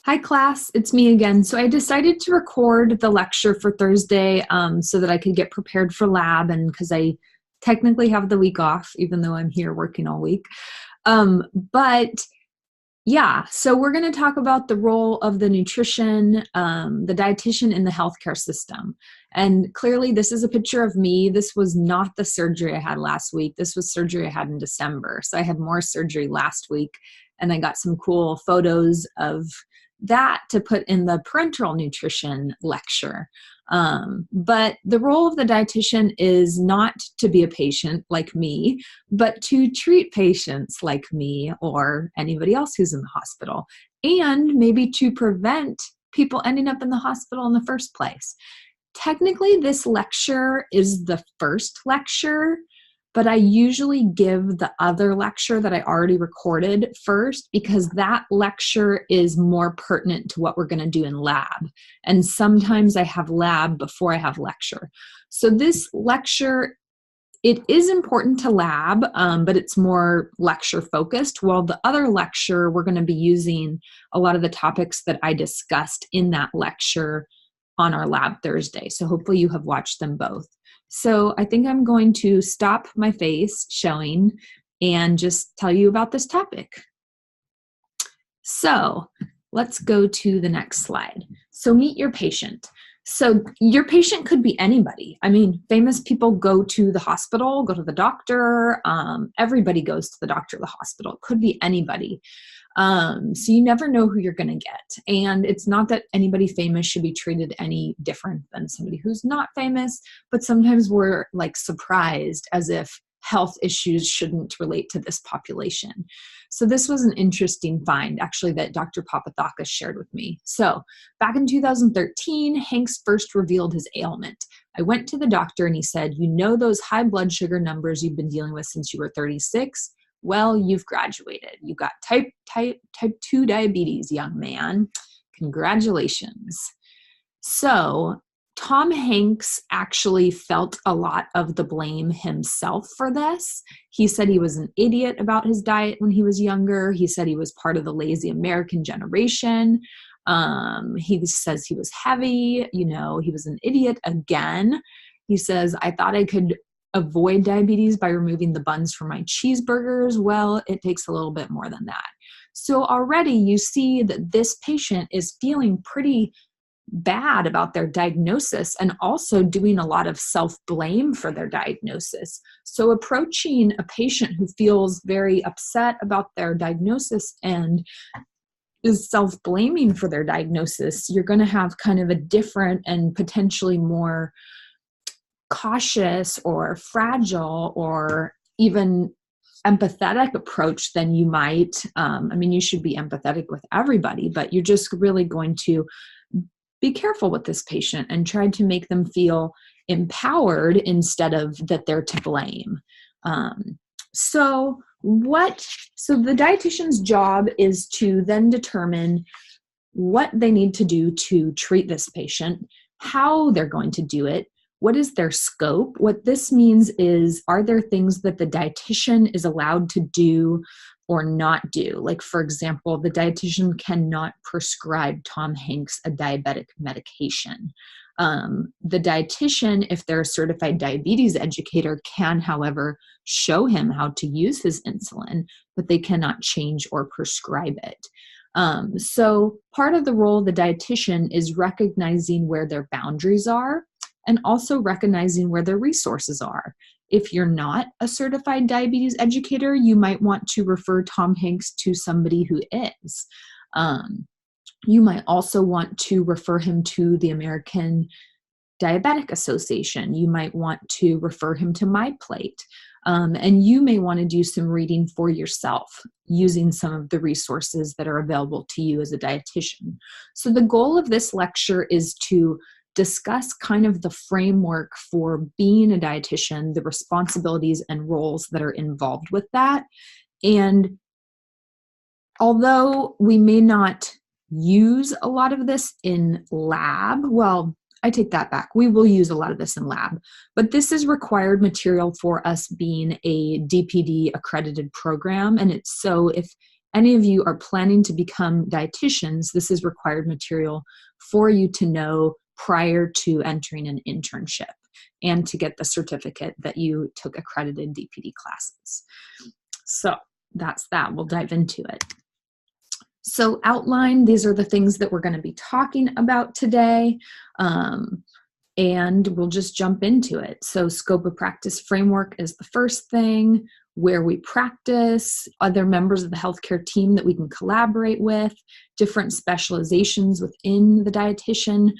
Hi class, it's me again. So I decided to record the lecture for Thursday so that I could get prepared for lab, and because I technically have the week off, even though I'm here working all week. But yeah, so we're going to talk about the role of the nutrition, the dietitian in the healthcare system. And clearly this is a picture of me. This was not the surgery I had last week. This was surgery I had in December. So I had more surgery last week, and I got some cool photos of that to put in the parenteral nutrition lecture. But the role of the dietitian is not to be a patient like me, but to treat patients like me or anybody else who's in the hospital, and maybe to prevent people ending up in the hospital in the first place. Technically, this lecture is the first lecture, but I usually give the other lecture that I already recorded first because that lecture is more pertinent to what we're going to do in lab. And sometimes I have lab before I have lecture. So this lecture, it is important to lab, but it's more lecture focused, while the other lecture, we're going to be using a lot of the topics that I discussed in that lecture on our lab Thursday. So hopefully you have watched them both. So I think I'm going to stop my face showing and just tell you about this topic. So let's go to the next slide. So meet your patient. So your patient could be anybody. I mean, famous people go to the hospital, go to the doctor. Everybody goes to the doctor or the hospital. It could be anybody. So you never know who you're going to get. And it's not that anybody famous should be treated any different than somebody who's not famous, but sometimes we're like surprised as if health issues shouldn't relate to this population. So this was an interesting find, actually, that Dr. Papathakis shared with me. So back in 2013, Hanks first revealed his ailment. I went to the doctor and he said, "You know those high blood sugar numbers you've been dealing with since you were 36? Well, you've graduated. You got type 2 diabetes, young man. Congratulations." So Tom Hanks actually felt a lot of the blame himself for this. He said he was an idiot about his diet when he was younger. He said he was part of the lazy American generation. He says he was heavy. You know, he was an idiot again. He says, "I thought I could avoid diabetes by removing the buns from my cheeseburgers." Well, it takes a little bit more than that. So already you see that this patient is feeling pretty bad about their diagnosis and also doing a lot of self-blame for their diagnosis. So approaching a patient who feels very upset about their diagnosis and is self-blaming for their diagnosis, you're going to have kind of a different and potentially more cautious or fragile or even empathetic approach than you might. You should be empathetic with everybody, but you're just really going to be careful with this patient and try to make them feel empowered instead of that they're to blame. So the dietitian's job is to then determine what they need to do to treat this patient, how they're going to do it, what is their scope. What this means is, are there things that the dietitian is allowed to do or not do? Like, for example, the dietitian cannot prescribe Tom Hanks a diabetic medication. The dietitian, if they're a certified diabetes educator, can, however, show him how to use his insulin, but they cannot change or prescribe it. So part of the role of the dietitian is recognizing where their boundaries are and also recognizing where their resources are. If you're not a certified diabetes educator, you might want to refer Tom Hanks to somebody who is. You might also want to refer him to the American Diabetic Association. You might want to refer him to MyPlate. And you may want to do some reading for yourself using some of the resources that are available to you as a dietitian. So the goal of this lecture is to discuss kind of the framework for being a dietitian, the responsibilities and roles that are involved with that. And although we may not use a lot of this in lab, well, I take that back. We will use a lot of this in lab, but this is required material for us being a DPD accredited program. And it's so if any of you are planning to become dietitians, this is required material for you to know prior to entering an internship and to get the certificate that you took accredited DPD classes. So that's that. We'll dive into it. So outline, these are the things that we're going to be talking about today. And we'll just jump into it. So scope of practice framework is the first thing, where we practice, other members of the healthcare team that we can collaborate with, different specializations within the dietitian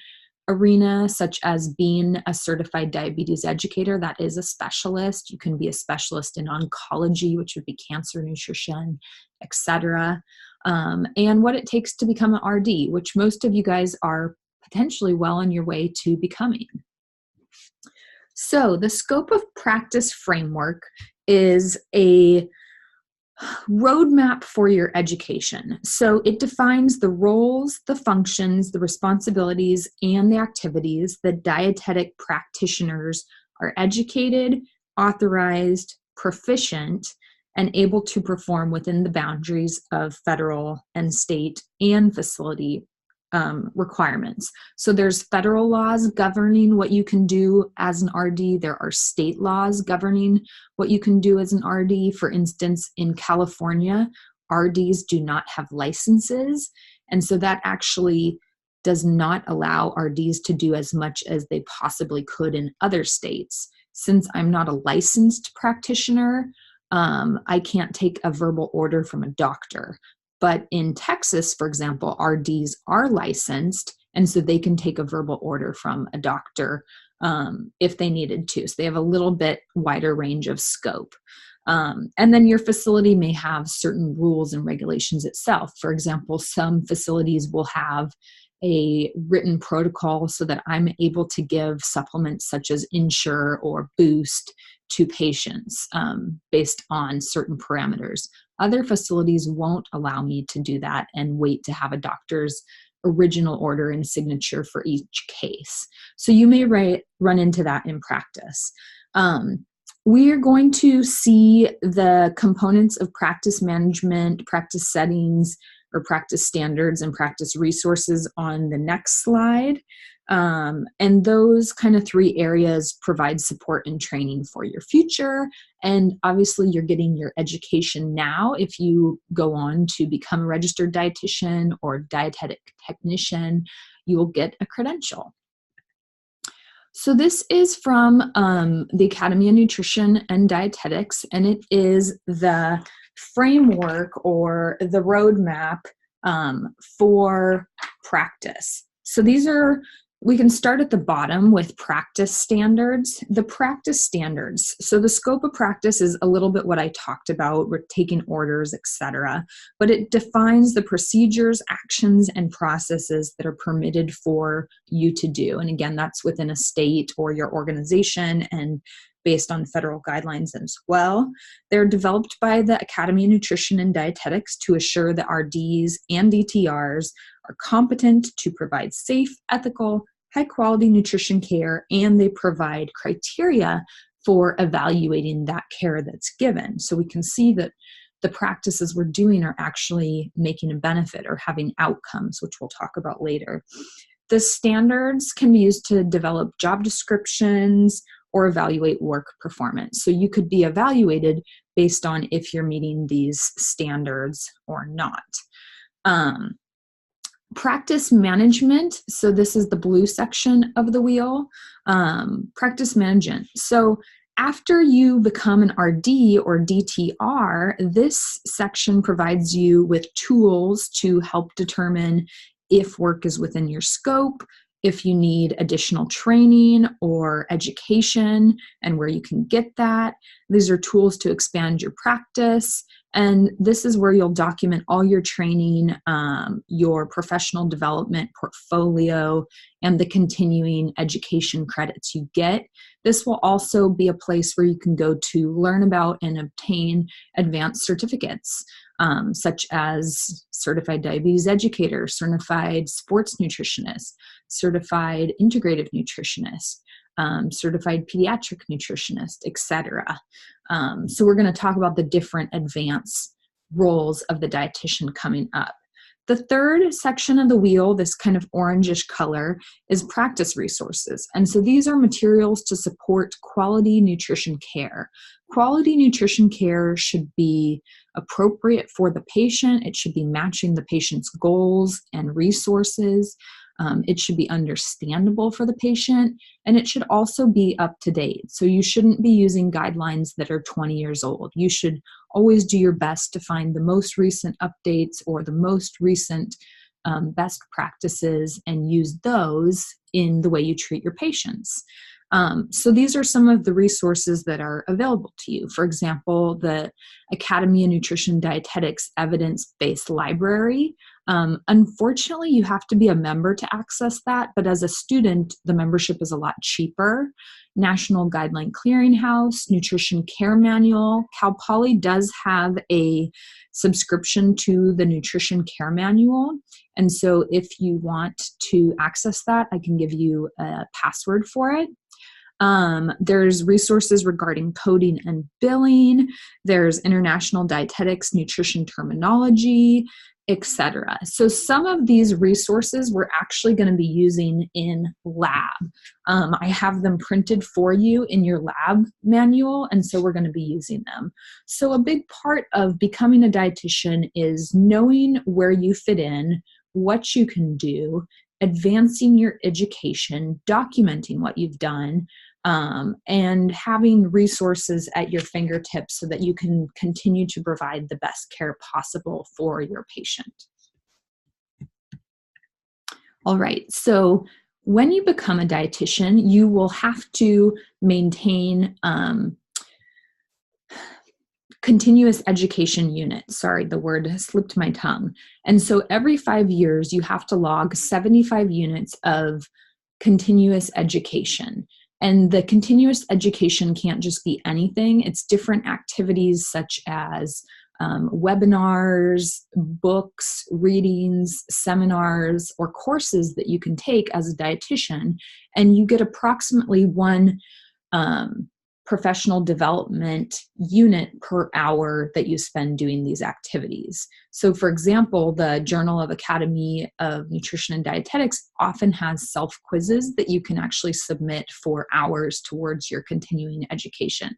arena, such as being a certified diabetes educator. That is a specialist. You can be a specialist in oncology, which would be cancer nutrition, etc. And what it takes to become an RD, which most of you guys are potentially well on your way to becoming. So the scope of practice framework is a roadmap for your education. So it defines the roles, the functions, the responsibilities, and the activities that dietetic practitioners are educated, authorized, proficient, and able to perform within the boundaries of federal and state and facility requirements. So there's federal laws governing what you can do as an RD. There are state laws governing what you can do as an RD. For instance, in California, RDs do not have licenses. And so that actually does not allow RDs to do as much as they possibly could in other states. Since I'm not a licensed practitioner, I can't take a verbal order from a doctor. But in Texas, for example, RDs are licensed, and so they can take a verbal order from a doctor if they needed to. So they have a little bit wider range of scope. And then your facility may have certain rules and regulations itself. For example, some facilities will have a written protocol so that I'm able to give supplements such as Ensure or Boost to patients based on certain parameters. Other facilities won't allow me to do that and wait to have a doctor's original order and signature for each case. So you may run into that in practice. We are going to see the components of practice management, practice settings, or practice standards and practice resources on the next slide. And those kind of three areas provide support and training for your future. And obviously you're getting your education now. If you go on to become a registered dietitian or dietetic technician, you will get a credential. So this is from the Academy of Nutrition and Dietetics, and it is the framework or the roadmap for practice. So these are, we can start at the bottom with practice standards. The practice standards. So the scope of practice is a little bit what I talked about. We're taking orders, etc. But it defines the procedures, actions, and processes that are permitted for you to do. And again, that's within a state or your organization and based on federal guidelines as well. They're developed by the Academy of Nutrition and Dietetics to assure that RDs and DTRs are competent to provide safe, ethical, high-quality nutrition care, and they provide criteria for evaluating that care that's given. So we can see that the practices we're doing are actually making a benefit or having outcomes, which we'll talk about later. The standards can be used to develop job descriptions or evaluate work performance. So you could be evaluated based on if you're meeting these standards or not. Practice management. So this is the blue section of the wheel. Practice management. So after you become an RD or DTR, this section provides you with tools to help determine if work is within your scope, if you need additional training or education and where you can get that. These are tools to expand your practice. And this is where you'll document all your training, your professional development portfolio, and the continuing education credits you get. This will also be a place where you can go to learn about and obtain advanced certificates, such as certified diabetes educator, certified sports nutritionist, certified integrative nutritionist, certified pediatric nutritionist, etc. So we're going to talk about the different advanced roles of the dietitian coming up. The third section of the wheel, this kind of orangish color, is practice resources. And so these are materials to support quality nutrition care. Quality nutrition care should be appropriate for the patient. It should be matching the patient's goals and resources. It should be understandable for the patient, and it should also be up to date. So you shouldn't be using guidelines that are 20 years old. You should always do your best to find the most recent updates or the most recent best practices and use those in the way you treat your patients. So these are some of the resources that are available to you. For example, the Academy of Nutrition Dietetics Evidence-Based Library. Unfortunately, you have to be a member to access that, but as a student, the membership is a lot cheaper. National Guideline Clearinghouse, Nutrition Care Manual. Cal Poly does have a subscription to the Nutrition Care Manual. And so if you want to access that, I can give you a password for it. There's resources regarding coding and billing. There's international dietetics, nutrition terminology, etc. So some of these resources we're actually going to be using in lab. I have them printed for you in your lab manual, and so we're going to be using them. So a big part of becoming a dietitian is knowing where you fit in, what you can do, advancing your education, documenting what you've done, and having resources at your fingertips so that you can continue to provide the best care possible for your patient. All right, so when you become a dietitian, you will have to maintain continuous education unit. Sorry, the word slipped my tongue. And so every 5 years, you have to log 75 units of continuous education. And the continuous education can't just be anything. It's different activities such as webinars, books, readings, seminars, or courses that you can take as a dietitian. And you get approximately one professional development unit per hour that you spend doing these activities. So for example, the Journal of Academy of Nutrition and Dietetics often has self-quizzes that you can actually submit for hours towards your continuing education.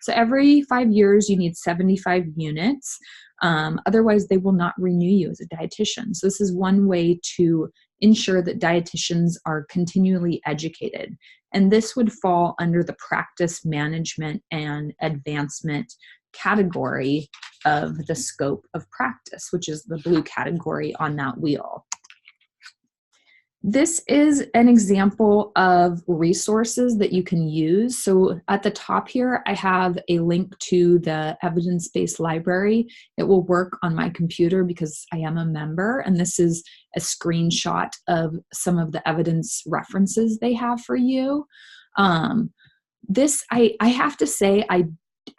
So every 5 years, you need 75 units. Otherwise, they will not renew you as a dietitian. So this is one way to ensure that dietitians are continually educated. And this would fall under the practice management and advancement category of the scope of practice, which is the blue category on that wheel. This is an example of resources that you can use. So at the top here, I have a link to the evidence-based library. It will work on my computer because I am a member, and this is a screenshot of some of the evidence references they have for you. I have to say,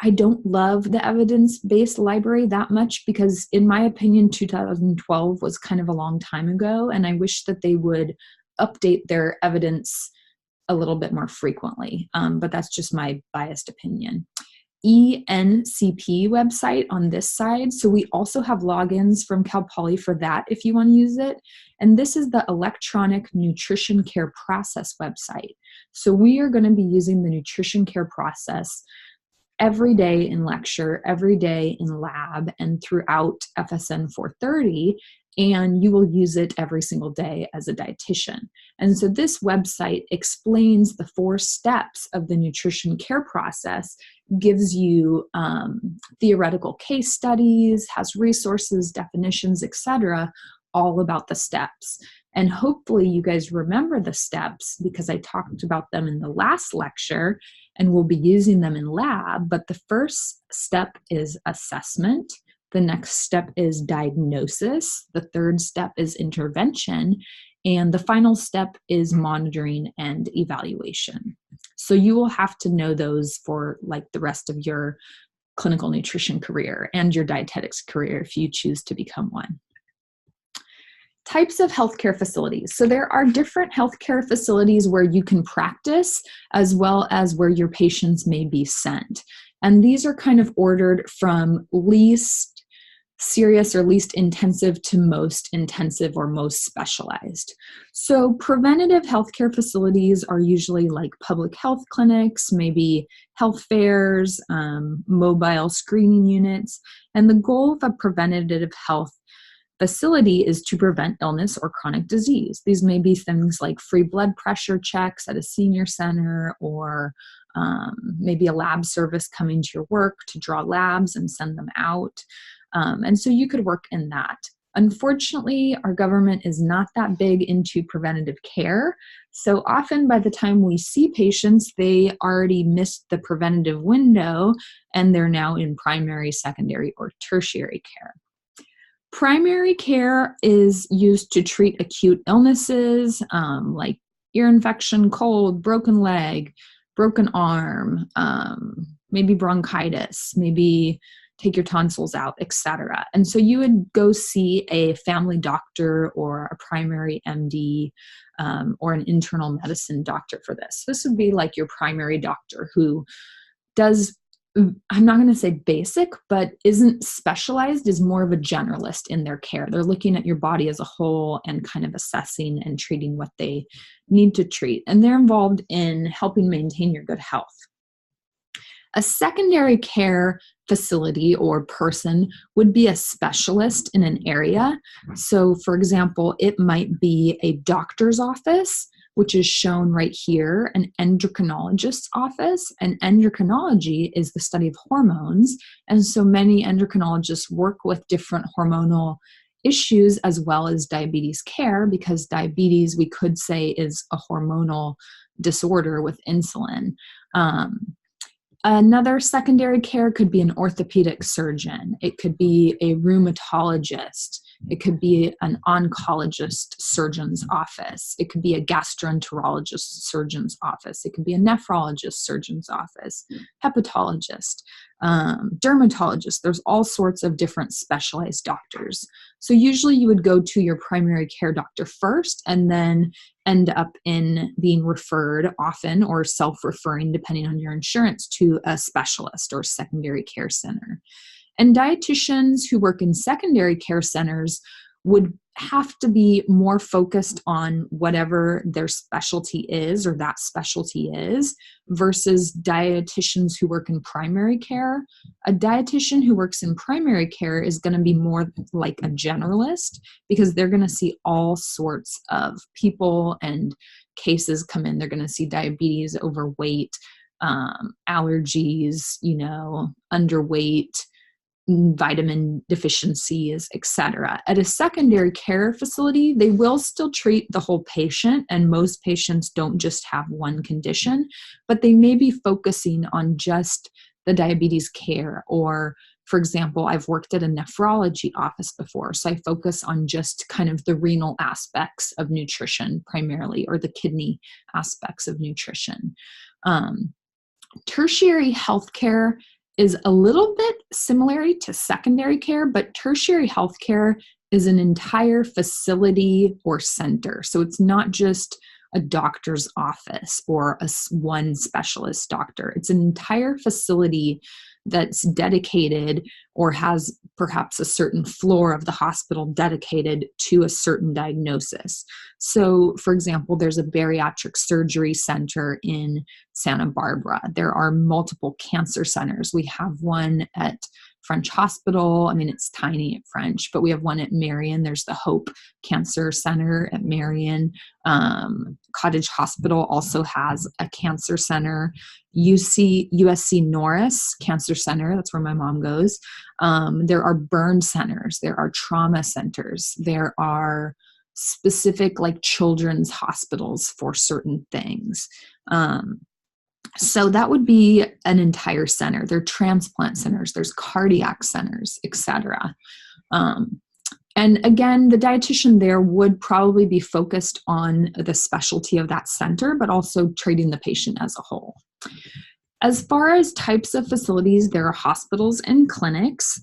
I don't love the evidence-based library that much because, in my opinion, 2012 was kind of a long time ago, and I wish that they would update their evidence a little bit more frequently, but that's just my biased opinion. ENCP website on this side, so we also have logins from Cal Poly for that if you want to use it, and this is the Electronic Nutrition Care Process website. So we are going to be using the nutrition care process every day in lecture, every day in lab, and throughout FSN 430, and you will use it every single day as a dietitian. And so this website explains the 4 steps of the nutrition care process, gives you theoretical case studies, has resources, definitions, etc., all about the steps. And hopefully you guys remember the steps because I talked about them in the last lecture and we'll be using them in lab. But the first step is assessment. The next step is diagnosis. The third step is intervention. And the final step is monitoring and evaluation. So you will have to know those for like the rest of your clinical nutrition career and your dietetics career if you choose to become one. Types of healthcare facilities. So there are different healthcare facilities where you can practice as well as where your patients may be sent. And these are kind of ordered from least serious or least intensive to most intensive or most specialized. So preventative healthcare facilities are usually like public health clinics, maybe health fairs, mobile screening units, and the goal of a preventative health facility is to prevent illness or chronic disease. These may be things like free blood pressure checks at a senior center, or maybe a lab service coming to your work to draw labs and send them out. And so you could work in that. Unfortunately, our government is not that big into preventative care. So often by the time we see patients, they already missed the preventative window and they're now in primary, secondary, or tertiary care. Primary care is used to treat acute illnesses like ear infection, cold, broken leg, broken arm, maybe bronchitis, maybe take your tonsils out, etc. And so you would go see a family doctor or a primary MD or an internal medicine doctor for this. This would be like your primary doctor who does, I'm not going to say basic, but isn't specialized, is more of a generalist in their care. They're looking at your body as a whole and kind of assessing and treating what they need to treat. And they're involved in helping maintain your good health. A secondary care facility or person would be a specialist in an area. So, for example, it might be a doctor's office, which is shown right here, an endocrinologist's office. And endocrinology is the study of hormones. And so many endocrinologists work with different hormonal issues as well as diabetes care, because diabetes, we could say, is a hormonal disorder with insulin. Another secondary care could be an orthopedic surgeon. It could be a rheumatologist. It could be an oncologist surgeon's office. It could be a gastroenterologist surgeon's office. It could be a nephrologist surgeon's office, hepatologist, dermatologist. There's all sorts of different specialized doctors. So usually you would go to your primary care doctor first and then end up in being referred often or self-referring, depending on your insurance, to a specialist or secondary care center. And dietitians who work in secondary care centers would have to be more focused on whatever their specialty is or that specialty is versus dietitians who work in primary care. A dietitian who works in primary care is going to be more like a generalist because they're going to see all sorts of people and cases come in. They're going to see diabetes, overweight, allergies, underweight, vitamin deficiencies, etc. At a secondary care facility, they will still treat the whole patient, and most patients don't just have one condition, but they may be focusing on just the diabetes care. Or, for example, I've worked at a nephrology office before, so I focus on just kind of the renal aspects of nutrition primarily, or the kidney aspects of nutrition. Tertiary healthcare is a little bit similar to secondary care, but tertiary healthcare is an entire facility or center. So it's not just a doctor's office or one specialist doctor. It's an entire facility that's dedicated or has perhaps a certain floor of the hospital dedicated to a certain diagnosis. So, for example, there's a bariatric surgery center in Santa Barbara. There are multiple cancer centers. We have one at French Hospital. I mean, it's tiny at French, but we have one at Marion. There's the Hope Cancer Center at Marion. Cottage Hospital also has a cancer center. USC Norris Cancer Center, that's where my mom goes. There are burn centers. There are trauma centers. There are specific like children's hospitals for certain things. So that would be an entire center. There are transplant centers, there's cardiac centers, etc. And again, the dietitian there would probably be focused on the specialty of that center, but also treating the patient as a whole. As far as types of facilities, there are hospitals and clinics.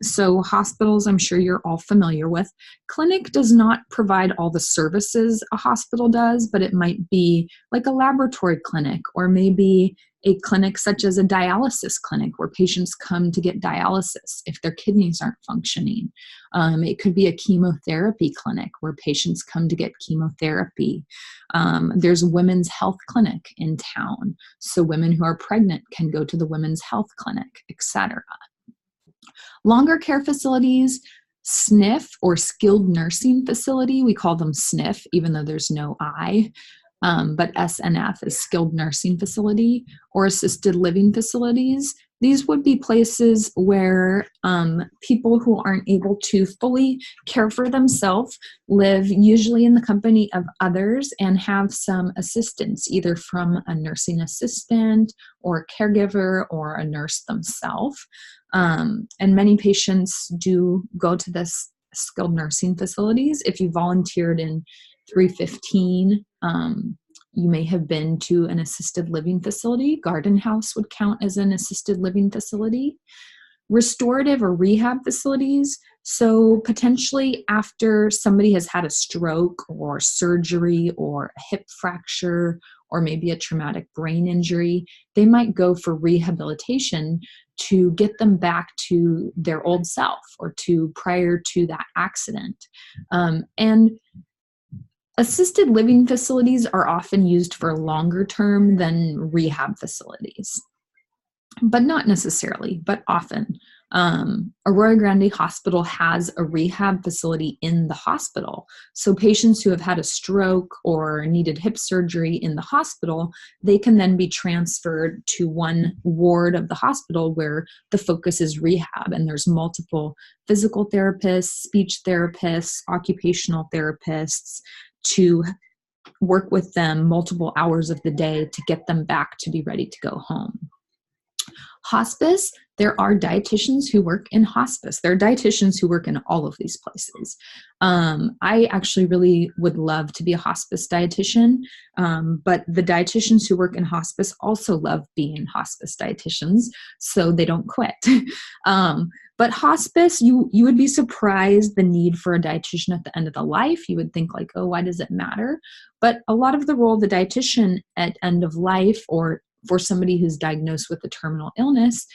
So hospitals, I'm sure you're all familiar with. Clinic does not provide all the services a hospital does, but it might be like a laboratory clinic or maybe a clinic such as a dialysis clinic where patients come to get dialysis if their kidneys aren't functioning. It could be a chemotherapy clinic where patients come to get chemotherapy. There's a women's health clinic in town, so women who are pregnant can go to the women's health clinic, etc. Longer care facilities, SNF or skilled nursing facility, we call them SNF even though there's no I, but SNF is skilled nursing facility, or assisted living facilities. These would be places where people who aren't able to fully care for themselves live usually in the company of others and have some assistance, either from a nursing assistant or a caregiver or a nurse themselves. And many patients do go to this skilled nursing facilities. If you volunteered in 315, you may have been to an assisted living facility. Garden House would count as an assisted living facility. Restorative or rehab facilities, so potentially after somebody has had a stroke or surgery or a hip fracture or maybe a traumatic brain injury, they might go for rehabilitation to get them back to their old self or to prior to that accident. And assisted living facilities are often used for longer term than rehab facilities, but not necessarily, but often. Arroyo Grande Hospital has a rehab facility in the hospital. So patients who have had a stroke or needed hip surgery in the hospital, they can then be transferred to one ward of the hospital where the focus is rehab. And there's multiple physical therapists, speech therapists, occupational therapists to work with them multiple hours of the day to get them back to be ready to go home. Hospice, there are dietitians who work in hospice. There are dietitians who work in all of these places. I actually really would love to be a hospice dietitian, but the dietitians who work in hospice also love being hospice dietitians, so they don't quit. But hospice, you would be surprised the need for a dietitian at the end of the life. You would think like, oh, why does it matter? But a lot of the role of the dietitian at end of life, or for somebody who's diagnosed with a terminal illness,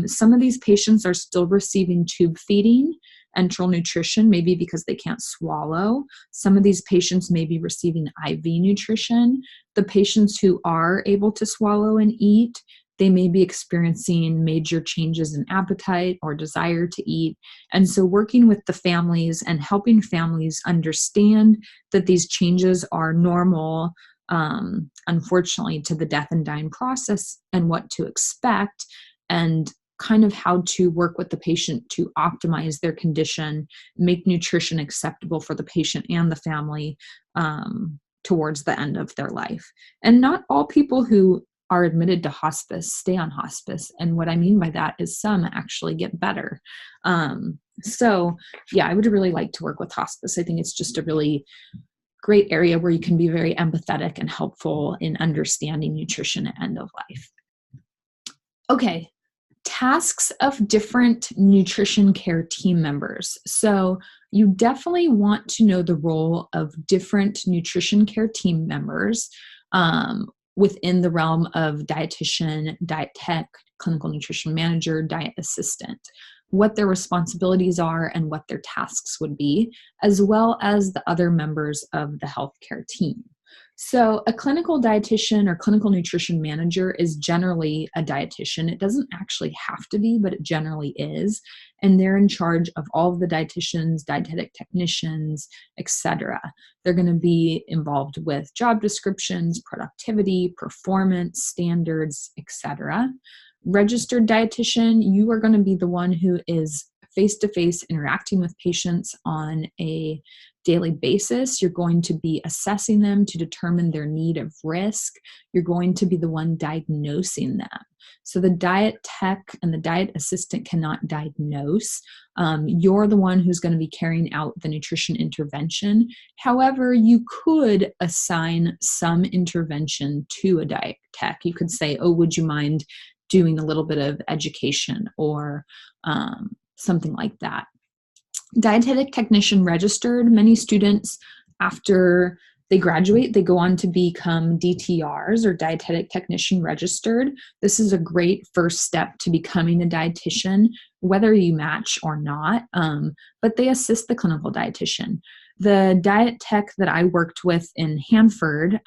some of these patients are still receiving tube feeding, enteral nutrition, maybe because they can't swallow. Some of these patients may be receiving IV nutrition. The patients who are able to swallow and eat, they may be experiencing major changes in appetite or desire to eat. And so working with the families and helping families understand that these changes are normal, unfortunately, to the death and dying process, and what to expect, and kind of how to work with the patient to optimize their condition, make nutrition acceptable for the patient and the family towards the end of their life. And not all people who are admitted to hospice stay on hospice. And what I mean by that is some actually get better. So yeah, I would really like to work with hospice. I think it's just a really great area where you can be very empathetic and helpful in understanding nutrition at end of life. Okay, tasks of different nutrition care team members. So you definitely want to know the role of different nutrition care team members within the realm of dietitian, diet tech, clinical nutrition manager, diet assistant, what their responsibilities are and what their tasks would be, as well as the other members of the healthcare team. So a clinical dietitian or clinical nutrition manager is generally a dietitian. It doesn't actually have to be, but it generally is. And they're in charge of all of the dietitians, dietetic technicians, etc. They're going to be involved with job descriptions, productivity, performance, standards, etc. Registered dietitian, you are going to be the one who is face-to-face interacting with patients on a daily basis. You're going to be assessing them to determine their need of risk. You're going to be the one diagnosing them. So the diet tech and the diet assistant cannot diagnose. You're the one who's going to be carrying out the nutrition intervention. However, you could assign some intervention to a diet tech. You could say, oh, would you mind doing a little bit of education or something like that. Dietetic technician registered, many students after They graduate, they go on to become DTRs or dietetic technician registered. This is a great first step to becoming a dietitian, whether you match or not, but they assist the clinical dietitian. The diet tech that I worked with in Hanford,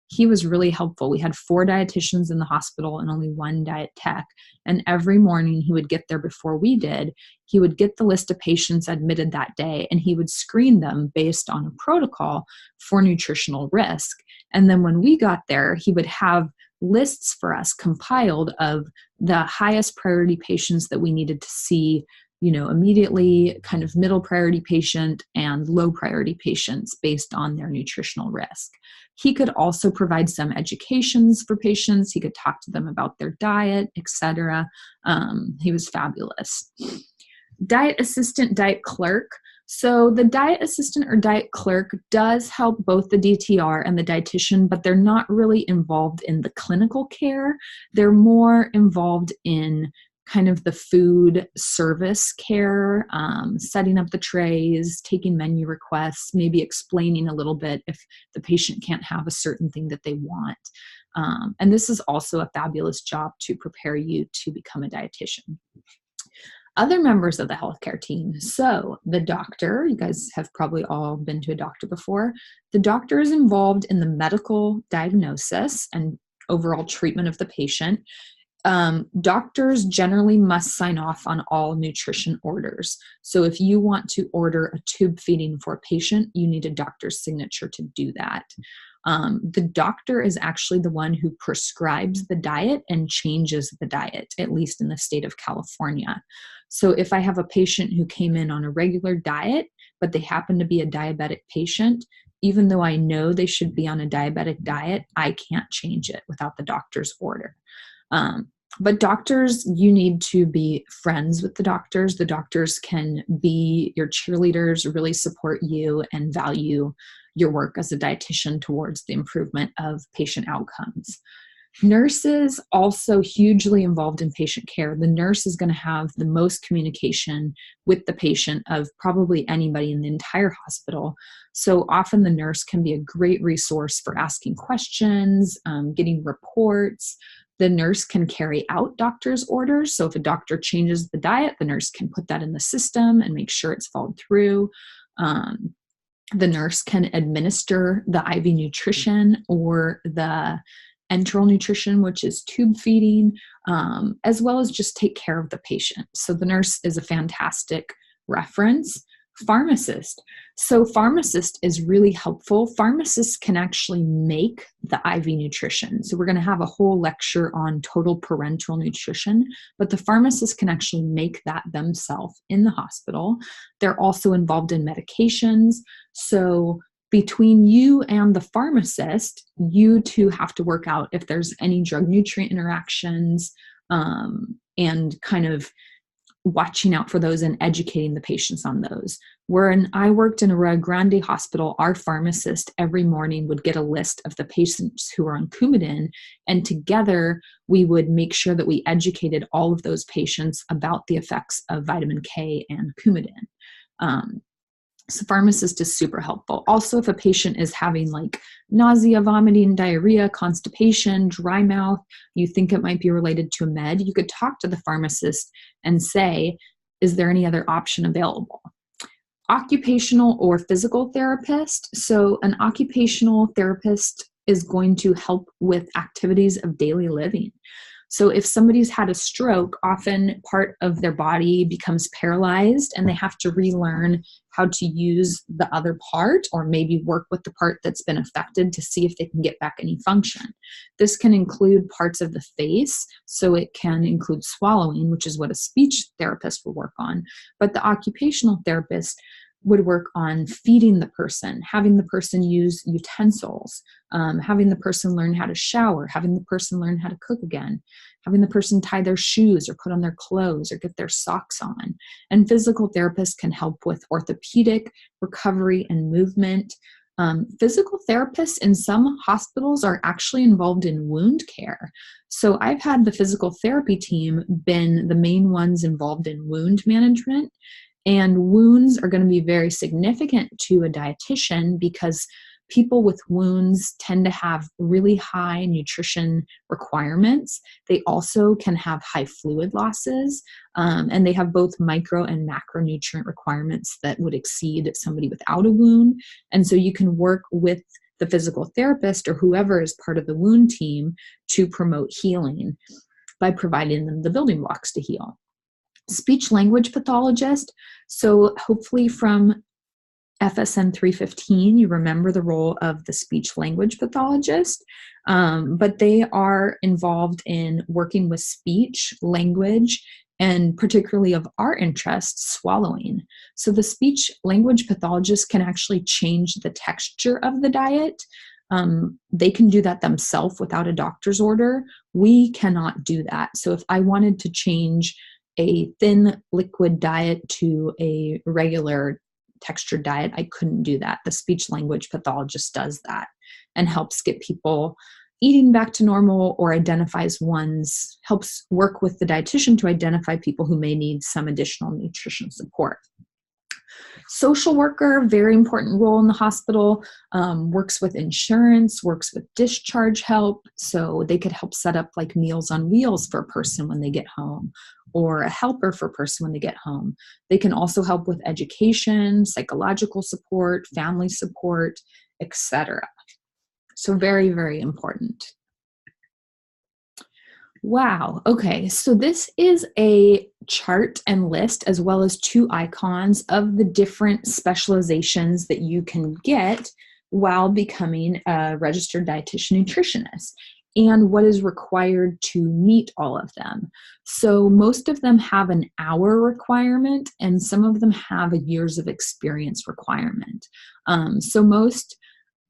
he was really helpful. We had 4 dietitians in the hospital and only 1 diet tech. And every morning he would get there before we did. He would get the list of patients admitted that day, and he would screen them based on a protocol for nutritional risk. And then when we got there, he would have lists for us compiled of the highest priority patients that we needed to see, immediately, kind of middle priority patient and low priority patients based on their nutritional risk. He could also provide some educations for patients. He could talk to them about their diet, etc. He was fabulous. Diet assistant, diet clerk. So the diet assistant or diet clerk does help both the DTR and the dietitian, but they're not really involved in the clinical care. They're more involved in kind of the food service care, setting up the trays, taking menu requests, maybe explaining a little bit if the patient can't have a certain thing that they want. And this is also a fabulous job to prepare you to become a dietitian. Other members of the healthcare team. So the doctor, you guys have probably all been to a doctor before. The doctor is involved in the medical diagnosis and overall treatment of the patient. Doctors generally must sign off on all nutrition orders. So if you want to order a tube feeding for a patient, you need a doctor's signature to do that. The doctor is actually the one who prescribes the diet and changes the diet, at least in the state of California. So if I have a patient who came in on a regular diet, but they happen to be a diabetic patient, even though I know they should be on a diabetic diet, I can't change it without the doctor's order. But doctors, you need to be friends with the doctors. The doctors can be your cheerleaders, really support you, and value your work as a dietitian towards the improvement of patient outcomes. Nurses also hugely involved in patient care. The nurse is going to have the most communication with the patient of probably anybody in the entire hospital. So often the nurse can be a great resource for asking questions, getting reports. The nurse can carry out doctor's orders. So if a doctor changes the diet, the nurse can put that in the system and make sure it's followed through. The nurse can administer the IV nutrition or the enteral nutrition, which is tube feeding, as well as just take care of the patient. So the nurse is a fantastic reference. Pharmacist. So pharmacist is really helpful. Pharmacists can actually make the IV nutrition. So we're going to have a whole lecture on total parenteral nutrition, but the pharmacist can actually make that themselves in the hospital. They're also involved in medications. So between you and the pharmacist, you two have to work out if there's any drug nutrient interactions, and kind of watching out for those and educating the patients on those. When I worked in a Rio Grande hospital, our pharmacist every morning would get a list of the patients who are on Coumadin, and together we would make sure that we educated all of those patients about the effects of vitamin K and Coumadin. So pharmacist is super helpful. Also, if a patient is having like nausea, vomiting, diarrhea, constipation, dry mouth, you think it might be related to a med, you could talk to the pharmacist and say, is there any other option available? Occupational or physical therapist. So an occupational therapist is going to help with activities of daily living. So if somebody's had a stroke, often part of their body becomes paralyzed and they have to relearn how to use the other part, or maybe work with the part that's been affected to see if they can get back any function. This can include parts of the face. So it can include swallowing, which is what a speech therapist will work on. But the occupational therapist would work on feeding the person, having the person use utensils, having the person learn how to shower, having the person learn how to cook again, having the person tie their shoes or put on their clothes or get their socks on. And physical therapists can help with orthopedic recovery and movement. Physical therapists in some hospitals are actually involved in wound care. So I've had the physical therapy team been the main ones involved in wound management. And wounds are going to be very significant to a dietitian because people with wounds tend to have really high nutrition requirements. They also can have high fluid losses, and they have both micro and macronutrient requirements that would exceed somebody without a wound. And so you can work with the physical therapist or whoever is part of the wound team to promote healing by providing them the building blocks to heal. Speech language pathologist. So hopefully from FSN 315, you remember the role of the speech language pathologist, but they are involved in working with speech, language, and particularly of our interest, swallowing. So the speech language pathologist can actually change the texture of the diet. They can do that themselves without a doctor's order. We cannot do that. So if I wanted to change a thin liquid diet to a regular textured diet, I couldn't do that. The speech language pathologist does that and helps get people eating back to normal, or helps work with the dietitian to identify people who may need some additional nutrition support. Social worker, very important role in the hospital, works with insurance, works with discharge help. So they could help set up like Meals on Wheels for a person when they get home, or a helper for a person when they get home. They can also help with education, psychological support, family support, etc. So very, very important. Wow. Okay. So this is a chart and list, as well as 2 icons of the different specializations that you can get while becoming a registered dietitian nutritionist, and what is required to meet all of them. So most of them have an hour requirement, and some of them have a years of experience requirement. So most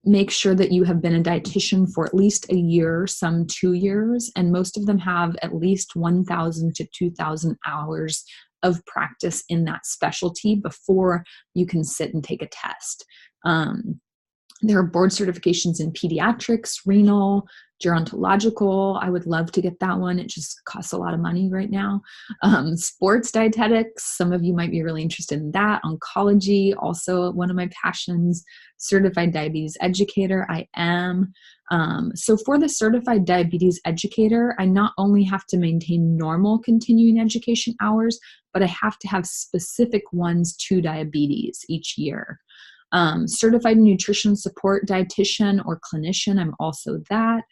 make sure that you have been a dietitian for at least a year, some 2 years, and most of them have at least 1,000 to 2,000 hours of practice in that specialty before you can sit and take a test. There are board certifications in pediatrics, renal, gerontological. I would love to get that one. It just costs a lot of money right now. Sports dietetics, some of you might be really interested in that. Oncology, also one of my passions. Certified diabetes educator, I am. So for the certified diabetes educator, I not only have to maintain normal continuing education hours, but I have to have specific ones to diabetes each year. Certified nutrition support dietitian or clinician, I'm also that.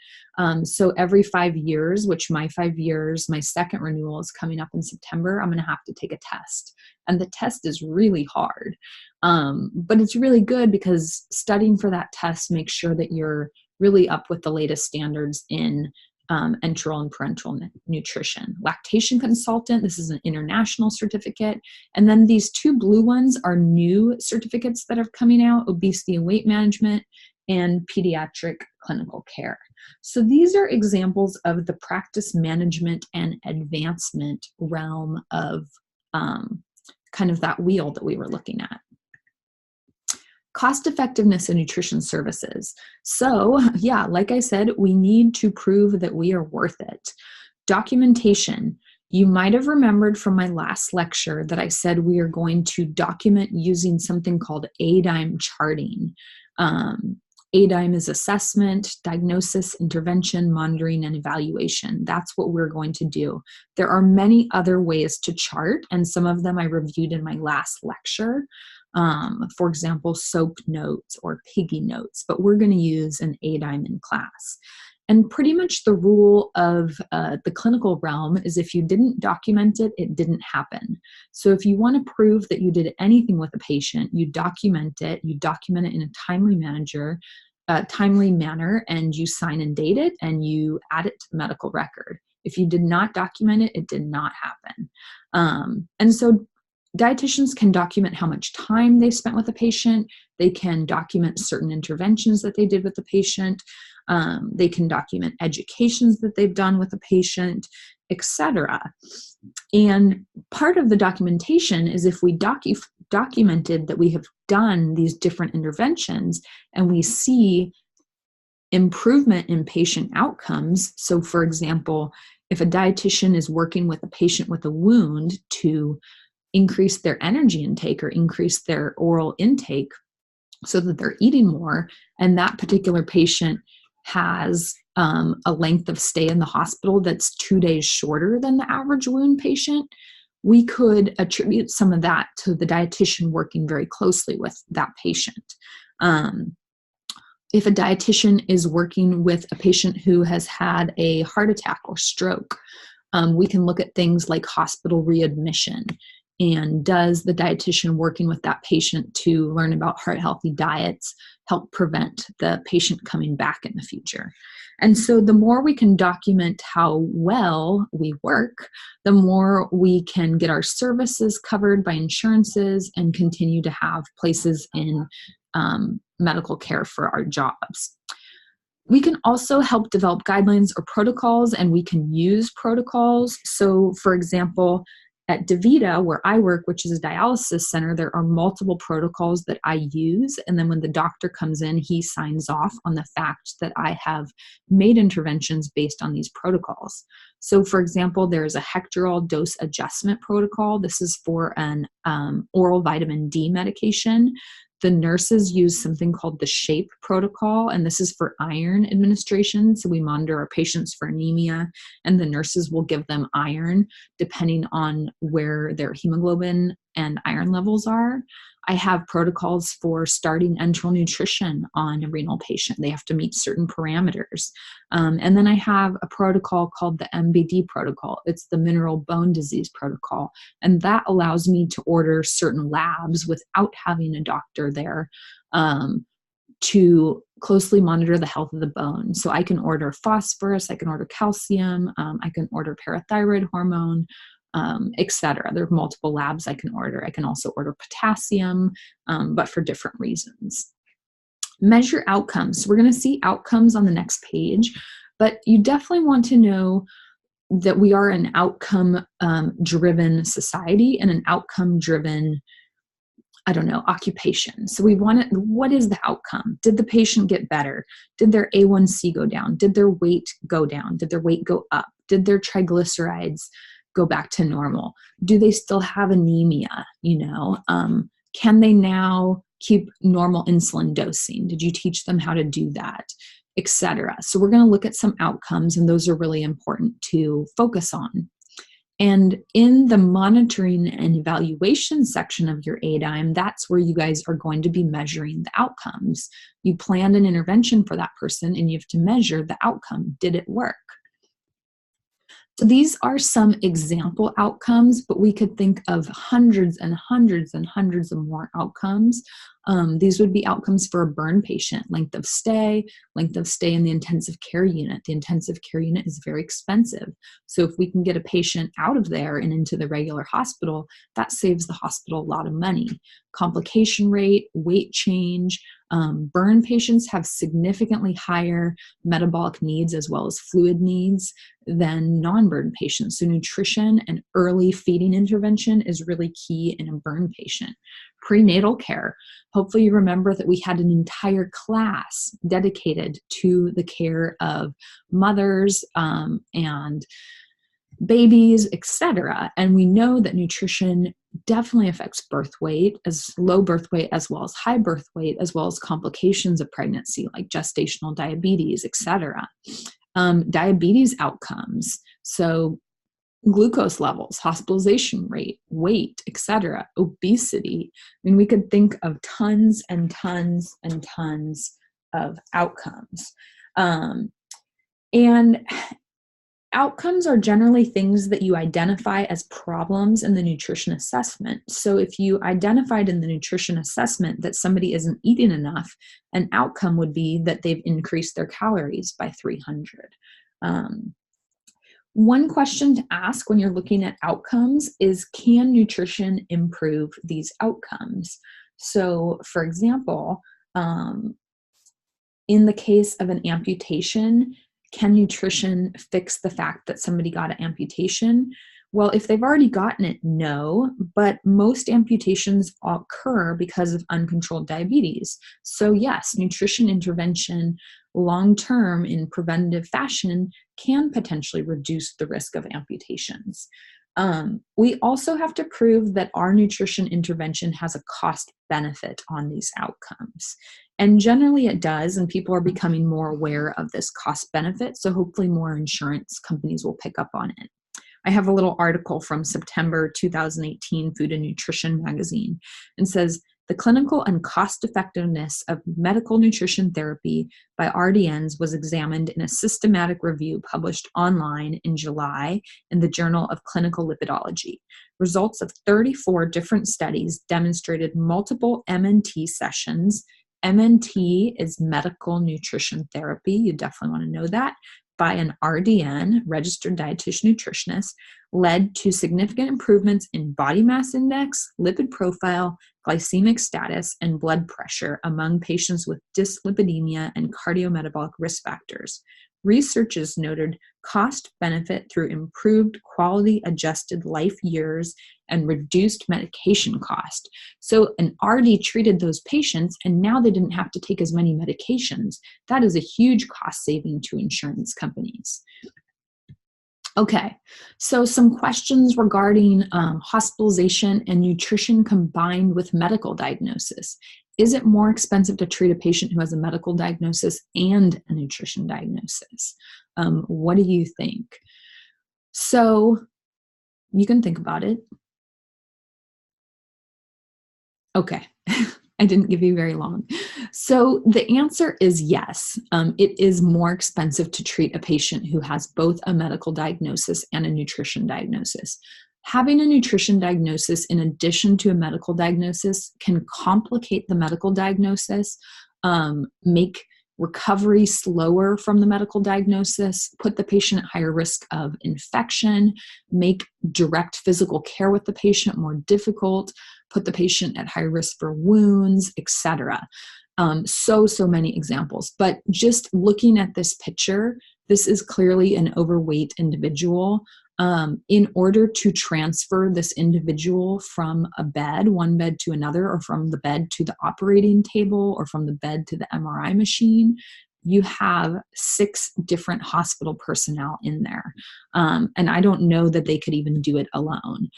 So every 5 years, which my 5 years, my second renewal is coming up in September, I'm going to have to take a test. And the test is really hard. But it's really good because studying for that test makes sure that you're really up with the latest standards in enteral and parenteral nutrition. Lactation consultant, this is an international certificate. And then these 2 blue ones are new certificates that are coming out: obesity and weight management and pediatric clinical care. So these are examples of the practice management and advancement realm of kind of that wheel that we were looking at. Cost effectiveness in nutrition services. So yeah, like I said, we need to prove that we are worth it. Documentation. You might have remembered from my last lecture that I said we are going to document using something called ADIME charting. ADIME is assessment, diagnosis, intervention, monitoring, and evaluation. That's what we're going to do. There are many other ways to chart, and some of them I reviewed in my last lecture. For example, SOAP notes or Piggy notes, but we're going to use an ADIME in class. And pretty much the rule of the clinical realm is if you didn't document it, it didn't happen. So if you want to prove that you did anything with a patient, you document it in a timely manner, and you sign and date it, and you add it to the medical record. If you did not document it, it did not happen. And so dietitians can document how much time they spent with a patient. They can document certain interventions that they did with the patient. They can document educations that they've done with a patient, etc. And part of the documentation is if we documented that we have done these different interventions and we see improvement in patient outcomes. So for example, if a dietitian is working with a patient with a wound to increase their energy intake or increase their oral intake, so that they're eating more, and that particular patient has a length of stay in the hospital that's 2 days shorter than the average wound patient, we could attribute some of that to the dietitian working very closely with that patient. If a dietitian is working with a patient who has had a heart attack or stroke, we can look at things like hospital readmission. And does the dietitian working with that patient to learn about heart healthy diets help prevent the patient coming back in the future? And so the more we can document how well we work, the more we can get our services covered by insurances and continue to have places in medical care for our jobs. We can also help develop guidelines or protocols, and we can use protocols. So, for example, at DaVita, where I work, which is a dialysis center, there are multiple protocols that I use. And then when the doctor comes in, he signs off on the fact that I have made interventions based on these protocols. So, for example, there's a Hectorol dose adjustment protocol. This is for an oral vitamin D medication. The nurses use something called the SHAPE protocol, and this is for iron administration. So we monitor our patients for anemia, and the nurses will give them iron depending on where their hemoglobin and iron levels are. I have protocols for starting enteral nutrition on a renal patient. They have to meet certain parameters. And then I have a protocol called the MBD protocol. It's the mineral bone disease protocol. And that allows me to order certain labs without having a doctor there to closely monitor the health of the bone. So I can order phosphorus, I can order calcium, I can order parathyroid hormone, etc. There are multiple labs I can order. I can also order potassium, but for different reasons. Measure outcomes. So we're going to see outcomes on the next page, but you definitely want to know that we are an outcome-driven society and an outcome-driven occupation. So we want to, what is the outcome? Did the patient get better? Did their A1C go down? Did their weight go down? Did their weight go up? Did their triglycerides go back to normal? Do they still have anemia? Can they now keep normal insulin dosing? Did you teach them how to do that? Etc. So we're going to look at some outcomes, and those are really important to focus on. And in the monitoring and evaluation section of your ADIME, that's where you guys are going to be measuring the outcomes. You planned an intervention for that person, and you have to measure the outcome. Did it work? So these are some example outcomes, but we could think of hundreds and hundreds and hundreds of more outcomes. These would be outcomes for a burn patient: length of stay in the intensive care unit. The intensive care unit is very expensive. So if we can get a patient out of there and into the regular hospital, that saves the hospital a lot of money. Complication rate, weight change. Burn patients have significantly higher metabolic needs as well as fluid needs than non-burn patients. So nutrition and early feeding intervention is really key in a burn patient. Prenatal care. Hopefully you remember that we had an entire class dedicated to the care of mothers and babies, etc. And we know that nutrition definitely affects birth weight, as low birth weight as well as high birth weight, as well as complications of pregnancy like gestational diabetes, etc. Diabetes outcomes. So glucose levels, hospitalization rate, weight, etc., obesity. I mean, we could think of tons and tons and tons of outcomes. And outcomes are generally things that you identify as problems in the nutrition assessment. So if you identified in the nutrition assessment that somebody isn't eating enough, an outcome would be that they've increased their calories by 300. One question to ask when you're looking at outcomes is, can nutrition improve these outcomes? So, for example, in the case of an amputation, can nutrition fix the fact that somebody got an amputation? Well, if they've already gotten it, no, but most amputations occur because of uncontrolled diabetes. So yes, nutrition intervention long-term in preventative fashion can potentially reduce the risk of amputations. We also have to prove that our nutrition intervention has a cost benefit on these outcomes. And generally it does, and people are becoming more aware of this cost benefit. So hopefully more insurance companies will pick up on it. I have a little article from September 2018 Food and Nutrition magazine, and says, the clinical and cost effectiveness of medical nutrition therapy by RDNs was examined in a systematic review published online in July in the Journal of Clinical Lipidology. Results of 34 different studies demonstrated multiple MNT sessions. MNT is medical nutrition therapy. You definitely want to know that. By an RDN, registered dietitian nutritionist, led to significant improvements in body mass index, lipid profile, glycemic status, and blood pressure among patients with dyslipidemia and cardiometabolic risk factors. Researchers noted cost benefit through improved quality adjusted life years and reduced medication cost. So an RD treated those patients and now they didn't have to take as many medications. That is a huge cost saving to insurance companies. Okay, so some questions regarding hospitalization and nutrition combined with medical diagnosis. Is it more expensive to treat a patient who has a medical diagnosis and a nutrition diagnosis? What do you think? So you can think about it. Okay, I didn't give you very long. So the answer is yes. It is more expensive to treat a patient who has both a medical diagnosis and a nutrition diagnosis. Having a nutrition diagnosis in addition to a medical diagnosis can complicate the medical diagnosis, make recovery slower from the medical diagnosis, put the patient at higher risk of infection, make direct physical care with the patient more difficult, put the patient at higher risk for wounds, etc. So many examples. But just looking at this picture, this is clearly an overweight individual. In order to transfer this individual from a bed, one bed to another, or from the bed to the operating table, or from the bed to the MRI machine, you have 6 different hospital personnel in there. And I don't know that they could even do it alone.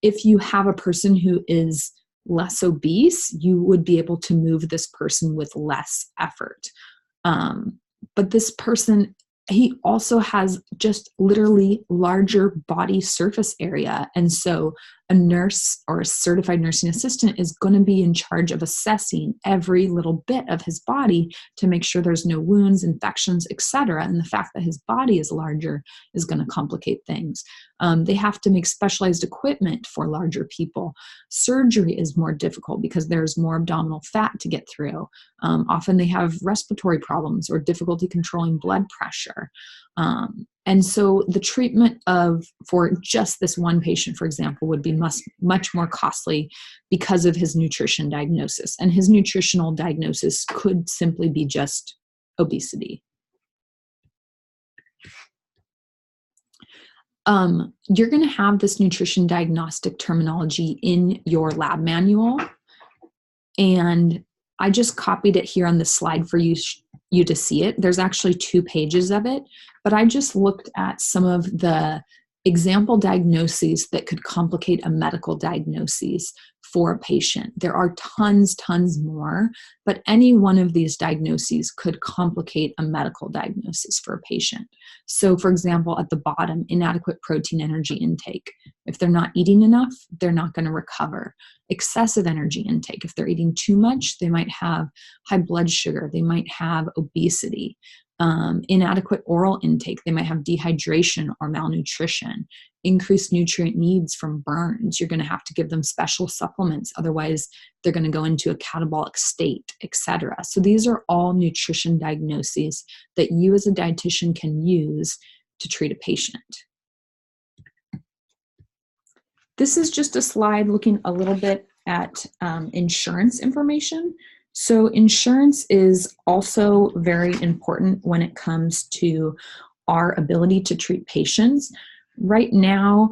If you have a person who is less obese, you would be able to move this person with less effort. But this person, he also has just literally larger body surface area. And so a nurse or a certified nursing assistant is going to be in charge of assessing every little bit of his body to make sure there's no wounds, infections, etc. And the fact that his body is larger is going to complicate things. They have to make specialized equipment for larger people. Surgery is more difficult because there's more abdominal fat to get through. Often they have respiratory problems or difficulty controlling blood pressure. And so the treatment for just this one patient, for example, would be much more costly because of his nutrition diagnosis. And his nutritional diagnosis could simply be just obesity. You're going to have this nutrition diagnostic terminology in your lab manual. And I just copied it here on the slide for you to see it. There's actually 2 pages of it, but I just looked at some of the example diagnoses that could complicate a medical diagnosis for a patient. There are tons more, but any one of these diagnoses could complicate a medical diagnosis for a patient. So for example, at the bottom, inadequate protein energy intake. If they're not eating enough, they're not going to recover. Excessive energy intake. If they're eating too much, they might have high blood sugar. They might have obesity. Inadequate oral intake. They might have dehydration or malnutrition. Increased nutrient needs from burns. You're going to have to give them special supplements. Otherwise, they're going to go into a catabolic state, etc. So these are all nutrition diagnoses that you as a dietitian can use to treat a patient. This is just a slide looking a little bit at insurance information. So insurance is also very important when it comes to our ability to treat patients. Right now,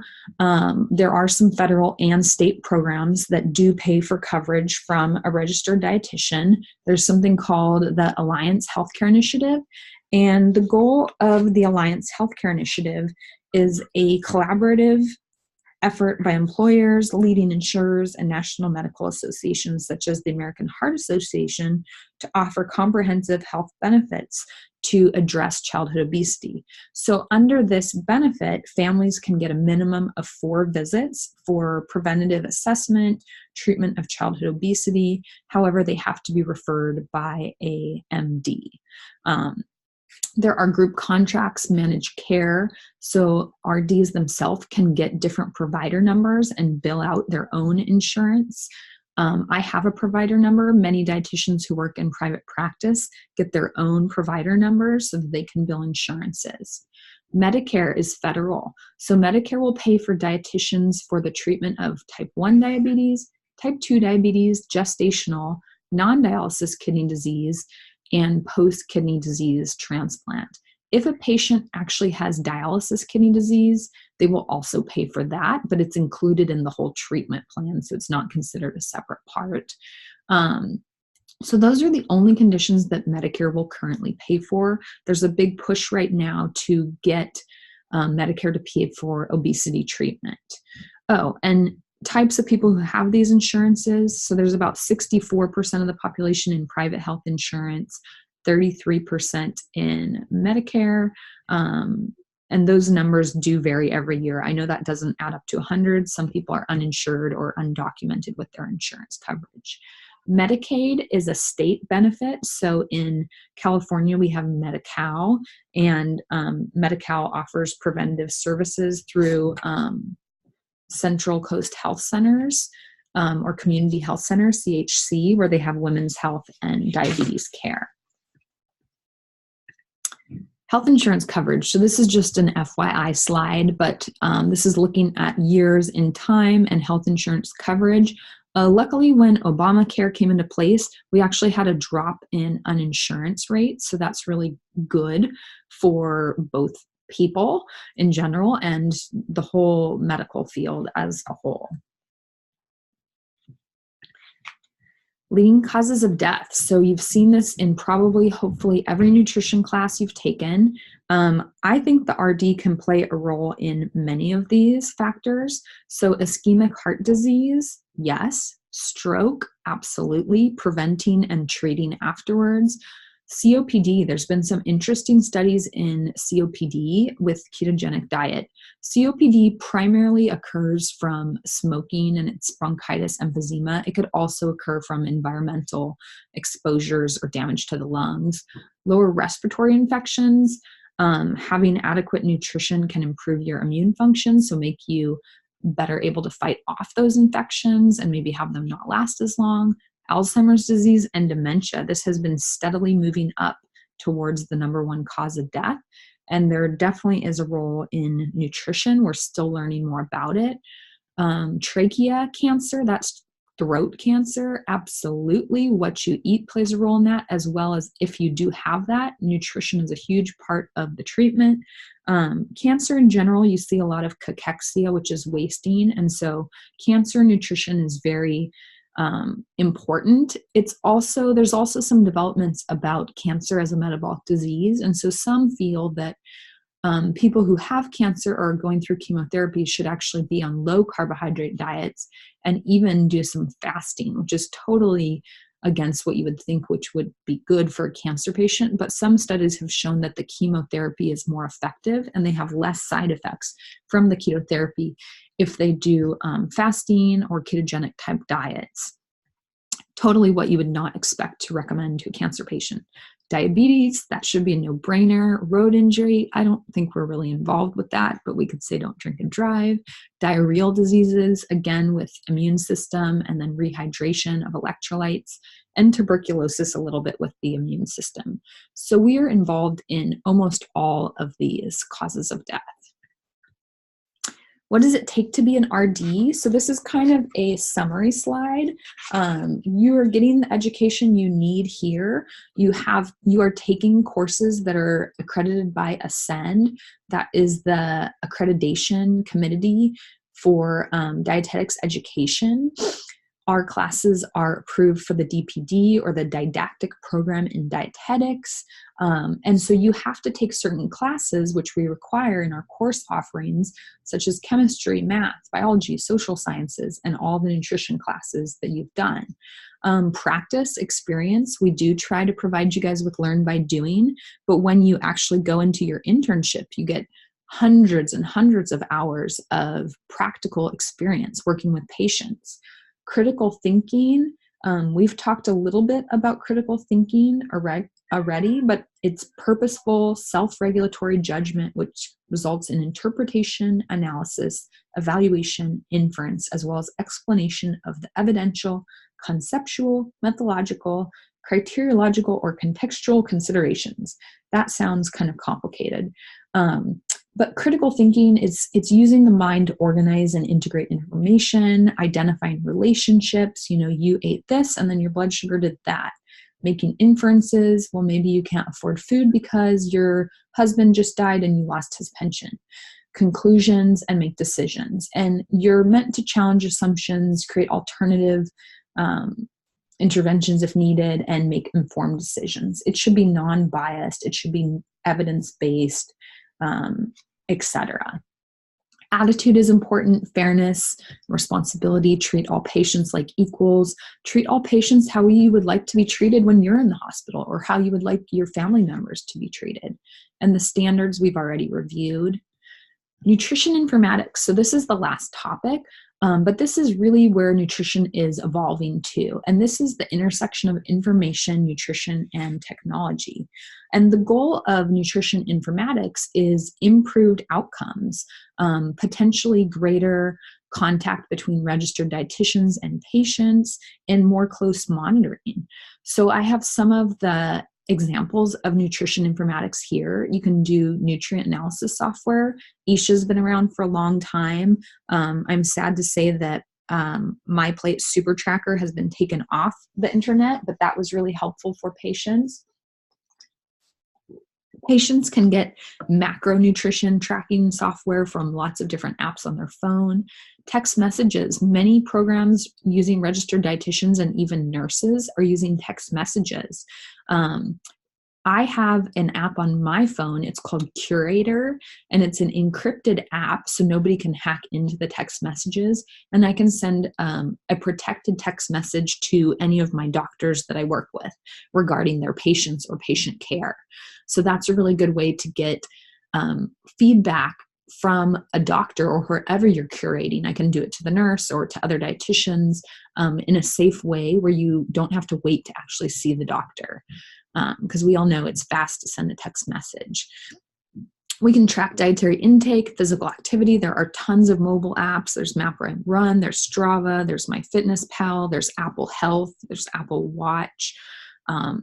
there are some federal and state programs that do pay for coverage from a registered dietitian. There's something called the Alliance Healthcare Initiative. And the goal of the Alliance Healthcare Initiative is a collaborative effort by employers, leading insurers, and national medical associations such as the American Heart Association to offer comprehensive health benefits to address childhood obesity. So under this benefit, families can get a minimum of 4 visits for preventative assessment, treatment of childhood obesity. However, they have to be referred by a MD. There are group contracts, managed care, so RDs themselves can get different provider numbers and bill out their own insurance. I have a provider number. Many dietitians who work in private practice get their own provider numbers so that they can bill insurances. Medicare is federal, so Medicare will pay for dietitians for the treatment of type 1 diabetes, type 2 diabetes, gestational, non-dialysis kidney disease, and post-kidney disease transplant. If a patient actually has dialysis kidney disease, they will also pay for that, but it's included in the whole treatment plan, so it's not considered a separate part. So those are the only conditions that Medicare will currently pay for. There's a big push right now to get Medicare to pay for obesity treatment. Oh, and types of people who have these insurances. So there's about 64% of the population in private health insurance, 33% in Medicare, and those numbers do vary every year. I know that doesn't add up to 100. Some people are uninsured or undocumented with their insurance coverage. Medicaid is a state benefit. So in California, we have Medi-Cal, and Medi-Cal offers preventative services through Central Coast Health Centers or Community Health Centers, CHC, where they have women's health and diabetes care. Health insurance coverage. So this is just an FYI slide, but this is looking at years in time and health insurance coverage. Luckily, when Obamacare came into place, we actually had a drop in uninsurance rates. So that's really good for both people in general and the whole medical field as a whole. Leading causes of death. So you've seen this in probably, hopefully, every nutrition class you've taken. I think the RD can play a role in many of these factors. So ischemic heart disease, yes. Stroke, absolutely. Preventing and treating afterwards. COPD, there's been some interesting studies in COPD with ketogenic diet. COPD primarily occurs from smoking and it's bronchitis, emphysema. It could also occur from environmental exposures or damage to the lungs. Lower respiratory infections, having adequate nutrition can improve your immune function, so make you better able to fight off those infections and maybe have them not last as long. Alzheimer's disease and dementia. This has been steadily moving up towards the #1 cause of death. And there definitely is a role in nutrition. We're still learning more about it. Trachea cancer, that's throat cancer. Absolutely. What you eat plays a role in that, as well as if you do have that, nutrition is a huge part of the treatment. Cancer in general, you see a lot of cachexia, which is wasting. And so cancer nutrition is very important. There's also some developments about cancer as a metabolic disease. And so some feel that people who have cancer or are going through chemotherapy should actually be on low carbohydrate diets and even do some fasting, which is totally against what you would think, which would be good for a cancer patient. But some studies have shown that the chemotherapy is more effective and they have less side effects from the chemotherapy if they do fasting or ketogenic type diets. Totally what you would not expect to recommend to a cancer patient. Diabetes, that should be a no-brainer. Road injury, I don't think we're really involved with that, but we could say don't drink and drive. Diarrheal diseases, again with immune system, and then rehydration of electrolytes, and tuberculosis a little bit with the immune system. So we are involved in almost all of these causes of death. What does it take to be an RD? So this is kind of a summary slide. You are getting the education you need here. You are taking courses that are accredited by FSN. That is the accreditation committee for dietetics education. Our classes are approved for the DPD or the didactic program in dietetics. And so you have to take certain classes, which we require in our course offerings, such as chemistry, math, biology, social sciences, and all the nutrition classes that you've done. Practice, experience, we do try to provide you guys with learn by doing, but when you actually go into your internship, you get hundreds and hundreds of hours of practical experience working with patients. Critical thinking, we've talked a little bit about critical thinking already, but it's purposeful, self-regulatory judgment, which results in interpretation, analysis, evaluation, inference, as well as explanation of the evidential, conceptual, methodological, criteriological, or contextual considerations. That sounds kind of complicated. But critical thinking it's using the mind to organize and integrate information, identifying relationships. You ate this and then your blood sugar did that. Making inferences. Well, maybe you can't afford food because your husband just died and you lost his pension. Conclusions and make decisions. And you're meant to challenge assumptions, create alternative interventions if needed, and make informed decisions. It should be non-biased. It should be evidence-based, etc. Attitude is important, fairness, responsibility, treat all patients like equals, treat all patients how you would like to be treated when you're in the hospital or how you would like your family members to be treated. And the standards we've already reviewed. Nutrition informatics. So this is the last topic, but this is really where nutrition is evolving to. And this is the intersection of information, nutrition, and technology. And the goal of nutrition informatics is improved outcomes, potentially greater contact between registered dietitians and patients, and more close monitoring. So I have some of the examples of nutrition informatics here. You can do nutrient analysis software. Isha's been around for a long time. I'm sad to say that MyPlate Super Tracker has been taken off the internet, but that was really helpful for patients. Patients can get macronutrition tracking software from lots of different apps on their phone. Text messages. Many programs using registered dietitians and even nurses are using text messages. I have an app on my phone. It's called Curator, and it's an encrypted app so nobody can hack into the text messages. And I can send a protected text message to any of my doctors that I work with regarding their patients or patient care. So that's a really good way to get feedback from a doctor or wherever you're curating. I can do it to the nurse or to other dietitians in a safe way where you don't have to wait to actually see the doctor. Because we all know it's fast to send a text message. We can track dietary intake, physical activity. There are tons of mobile apps. There's MapRun, there's Strava, there's MyFitnessPal, there's Apple Health, there's Apple Watch,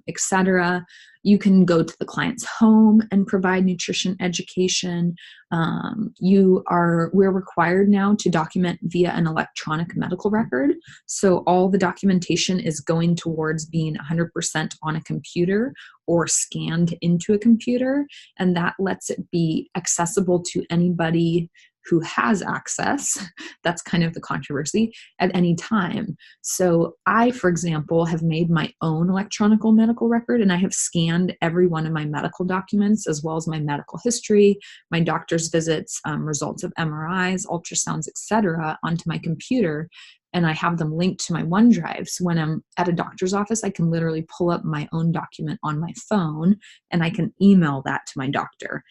etc. You can go to the client's home and provide nutrition education. We're required now to document via an electronic medical record. So all the documentation is going towards being 100% on a computer or scanned into a computer. And that lets it be accessible to anybody who has access. That's kind of the controversy at any time. So I, for example, have made my own electronic medical record, and I have scanned every one of my medical documents as well as my medical history, my doctor's visits, results of MRIs, ultrasounds, etc., onto my computer. And I have them linked to my OneDrive. So when I'm at a doctor's office, I can literally pull up my own document on my phone and I can email that to my doctor.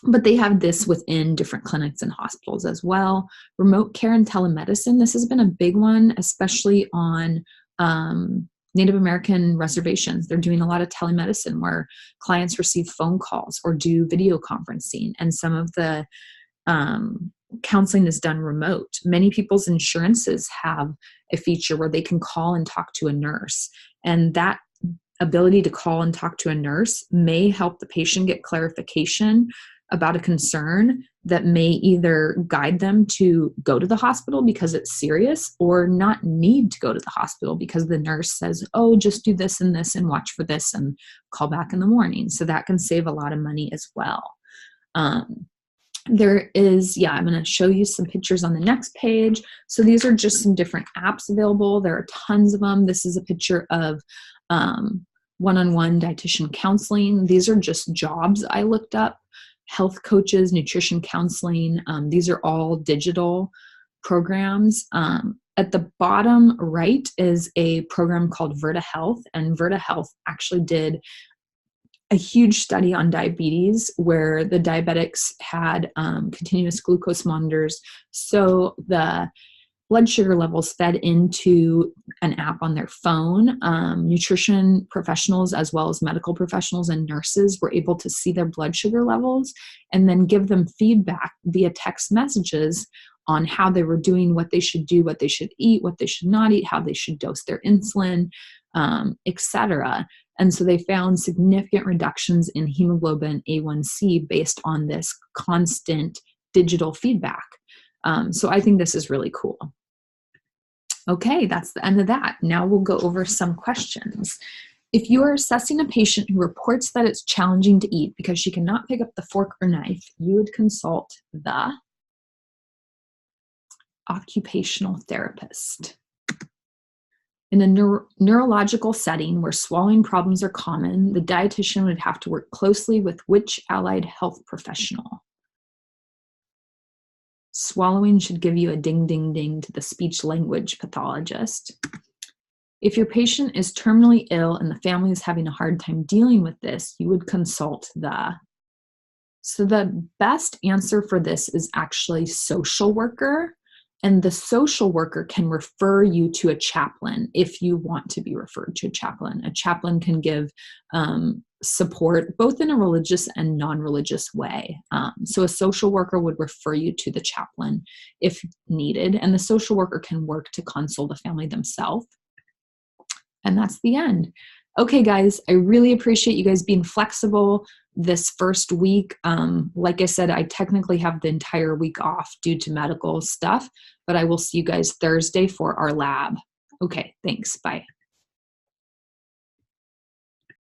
But they have this within different clinics and hospitals as well. Remote care and telemedicine. This has been a big one, especially on Native American reservations. They're doing a lot of telemedicine where clients receive phone calls or do video conferencing. And some of the counseling is done remote. Many people's insurances have a feature where they can call and talk to a nurse. And that ability to call and talk to a nurse may help the patient get clarification about a concern that may either guide them to go to the hospital because it's serious or not need to go to the hospital because the nurse says, oh, just do this and watch for this and call back in the morning. So that can save a lot of money as well. There is, yeah, I'm going to show you some pictures on the next page. So these are just some different apps available. There are tons of them. This is a picture of one-on-one dietitian counseling. These are just jobs I looked up. Health coaches, nutrition counseling. These are all digital programs. At the bottom right is a program called Virta Health, and Virta Health actually did a huge study on diabetes where the diabetics had continuous glucose monitors. So the blood sugar levels fed into an app on their phone. Nutrition professionals, as well as medical professionals and nurses, were able to see their blood sugar levels and then give them feedback via text messages on how they were doing, what they should do, what they should eat, what they should not eat, how they should dose their insulin, etc. And so they found significant reductions in hemoglobin A1C based on this constant digital feedback. So I think this is really cool. Okay, that's the end of that. Now we'll go over some questions. If you are assessing a patient who reports that it's challenging to eat because she cannot pick up the fork or knife, you would consult the occupational therapist. In a neurological setting where swallowing problems are common, the dietitian would have to work closely with which allied health professional? Swallowing should give you a ding, ding, ding to the speech language pathologist. If your patient is terminally ill and the family is having a hard time dealing with this, you would consult the... So the best answer for this is actually social worker. And the social worker can refer you to a chaplain if you want to be referred to a chaplain. A chaplain can give support both in a religious and non-religious way. So a social worker would refer you to the chaplain if needed, and the social worker can work to console the family themselves. And that's the end. Okay, guys, I really appreciate you guys being flexible this first week. Like I said, I technically have the entire week off due to medical stuff, but I will see you guys Thursday for our lab. Okay, thanks. Bye.